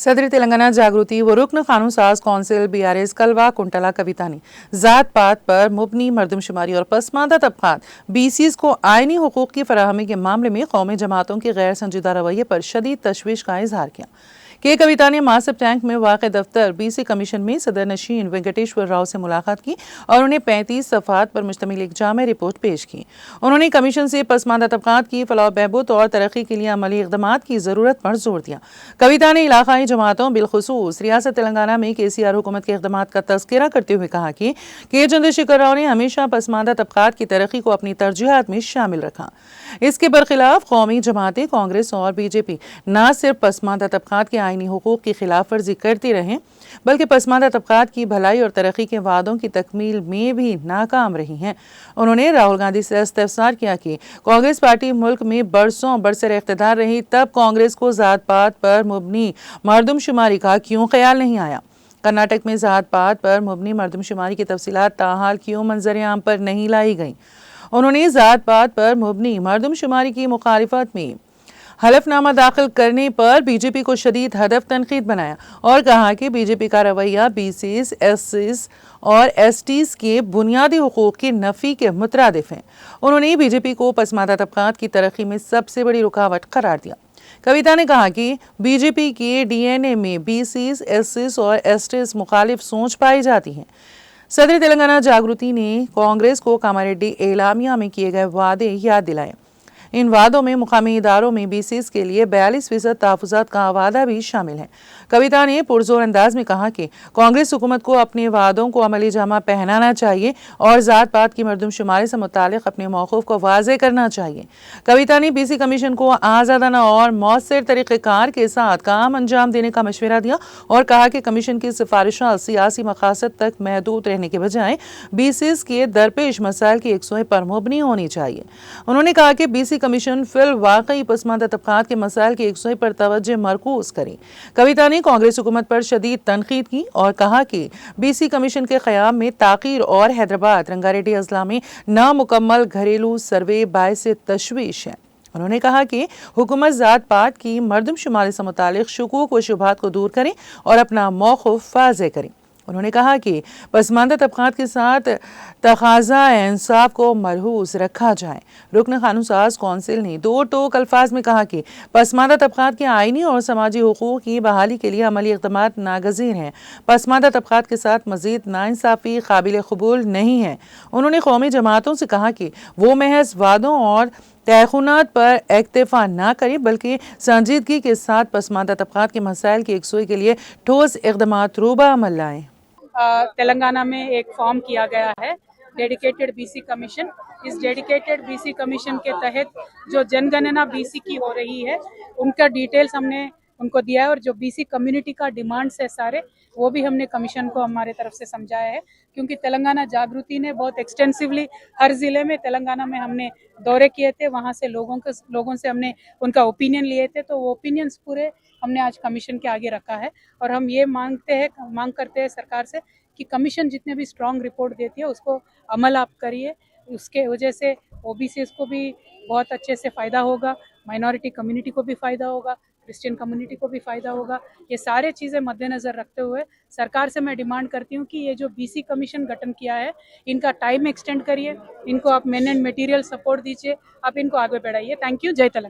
सदर तेलंगाना जागृति व रुकन कानून साज कौंसिल BRS कलवा कुंटला कविता ने जात पात पर मुबनी मरदमशुमारी और पसमानदा तबकात BCs को आईनी हुकूक की फराहमी के मामले में कौमी जमातों के गैर संजीदा रवैये पर शदीद तशवीश का इजहार किया। के कविता ने मासब टैंक में वाक़ दफ्तर BC कमीशन में सदर नशीन वेंकटेश्वर राव से मुलाकात की और उन्हें 35 सफ़ात पर मुश्तमिल एक जामे रिपोर्ट पेश की। उन्होंने कमीशन से पसमानदा तबकात की फलाह बहबूद और तरक्की के लिए अमली इक़दामात की ज़रूरत पर जोर दिया। कविता ने इलाक़ाई जमातों बिलखुसूस रियासत तेलंगाना में KCR हुकूमत के इक़दामात का तज़किरा करते हुए कहा कि के चंद्रशेखर राव ने हमेशा पसमानदा तबकात की तरक्की को अपनी तरजीहात में शामिल रखा। इसके बरखिलाफ कौमी जमातें कांग्रेस और BJP न सिर्फ पसमानदा तबकात के आईनी हुकूक की खिलाफ वर्जी करती रहें बल्कि पसमानदा तबकात की भलाई और तरक्की के वादों की तकमील में भी नाकाम रही हैं। उन्होंने राहुल गांधी से इस्तफसार किया कि कांग्रेस पार्टी मुल्क में बरसों बरसर इख्तिदार रही, तब कांग्रेस को जात पात पर मुबनी मरदमशुमारी का क्यों ख्याल नहीं आया। कर्नाटक में जात पात पर मुबनी मरदमशुमारी की तफसीलात ताहाल क्यों मंजर-ए-आम पर नहीं लाई गई। उन्होंने जात पात पर मुबनी मरदमशुमारी की मुखालिफत में हलफनामा दाखिल करने पर BJP को शदीद हदफ तनकीद बनाया और कहा कि BJP का रवैया BCs, SCs और STs के बुनियादी हुकूक की नफ़ी के मुतरादिफ है। उन्होंने BJP को पसमानदा तबकात की तरक्की में सबसे बड़ी रुकावट करार दिया। कविता ने कहा कि BJP के DNA में BCs, SCs और STs मुखालिफ सोच पाई जाती है। सदर तेलंगाना जागृति ने कांग्रेस को कामारेड्डी एलामिया में किए गए वादे याद दिलाए। इन वादों में मुकामी इदारों में BCs के लिए 42% तहफ़्फ़ुज़ात का वादा भी शामिल है। कविता ने पुरजोर अंदाज में कहा कि कांग्रेस हुकूमत को अपने वादों को अमली जामा पहनाना चाहिए और जात पात की मरदमशुमारी से मुतालिक अपने मौक़िफ़ को वाज़े करना चाहिए। कविता ने BC कमीशन को आज़ादाना और मौसर तरीक़ेकार के साथ काम अंजाम देने का मशवरा दिया और कहा कि कमीशन की सिफारिशात सियासी मकासद तक महदूद रहने के बजाय BCs के दरपेश मसाइल की यकसुई पर मुबनी होनी चाहिए। उन्होंने कहा कि BC कमीशन फिल वाकई पसमानदा तबकात के मसाइल की यकसुई पर तवज्जो मरकूज करें। कविता ने कांग्रेस हुकूमत पर शदीद तनकीद की और कहा कि BC कमीशन के क़याम में ताक़ीर और हैदराबाद रंगारेड्डी अजला में नामुकम्मल घरेलू सर्वे बायस तशवीश है। उन्होंने कहा कि हुकूमत जात पात की मरदमशुमारी से मुतालिक शुकूक व शुबहात को दूर करें और अपना मौक़िफ़ वाज़े करें। उन्होंने कहा कि पसमानदा तबकात के साथ तकाज़ा इंसाफ को मलहूज़ रखा जाए। रुकन कानून साज कौंसिल ने दो टोक अल्फाज में कहा कि पसमानदा तबकात के आईनी और समाजी हुकूक की बहाली के लिए अमली इक़दामात नागज़ीर हैं। पसमानदा तबकात के साथ मज़ीद नाइंसाफ़ी काबिल क़बूल नहीं है। उन्होंने कौमी जमातों से कहा कि वो महज वादों और तयख़ुनात पर इक्तफ़ा न करें बल्कि संजीदगी के साथ पसमानदा तबकात के मसाइल की यकसुई के लिए ठोस इक़दामात रूबा अमल लाएँ। तेलंगाना में एक फॉर्म किया गया है डेडिकेटेड BC कमीशन। इस डेडिकेटेड BC कमीशन के तहत जो जनगणना BC की हो रही है उनका डिटेल्स हमने उनको दिया है और जो BC कम्युनिटी का डिमांड्स है सारे वो भी हमने कमीशन को हमारे तरफ से समझाया है, क्योंकि तेलंगाना जागृति ने बहुत एक्सटेंसिवली हर ज़िले में तेलंगाना में हमने दौरे किए थे, वहाँ से लोगों से हमने उनका ओपिनियन लिए थे, तो वो ओपिनियंस पूरे हमने आज कमीशन के आगे रखा है। और हम ये मांग करते हैं सरकार से कि कमीशन जितने भी स्ट्रॉन्ग रिपोर्ट देती है उसको अमल आप करिए। उसके वजह से OBCs को भी बहुत अच्छे से फ़ायदा होगा, माइनॉरिटी कम्युनिटी को भी फ़ायदा होगा, क्रिश्चियन कम्युनिटी को भी फ़ायदा होगा। ये सारे चीज़ें मद्देनज़र रखते हुए सरकार से मैं डिमांड करती हूँ कि ये जो BC कमीशन गठन किया है इनका टाइम एक्सटेंड करिए, इनको आप मैन एंड मटेरियल सपोर्ट दीजिए, आप इनको आगे बढ़ाइए। Thank you. जय तेलंगाना।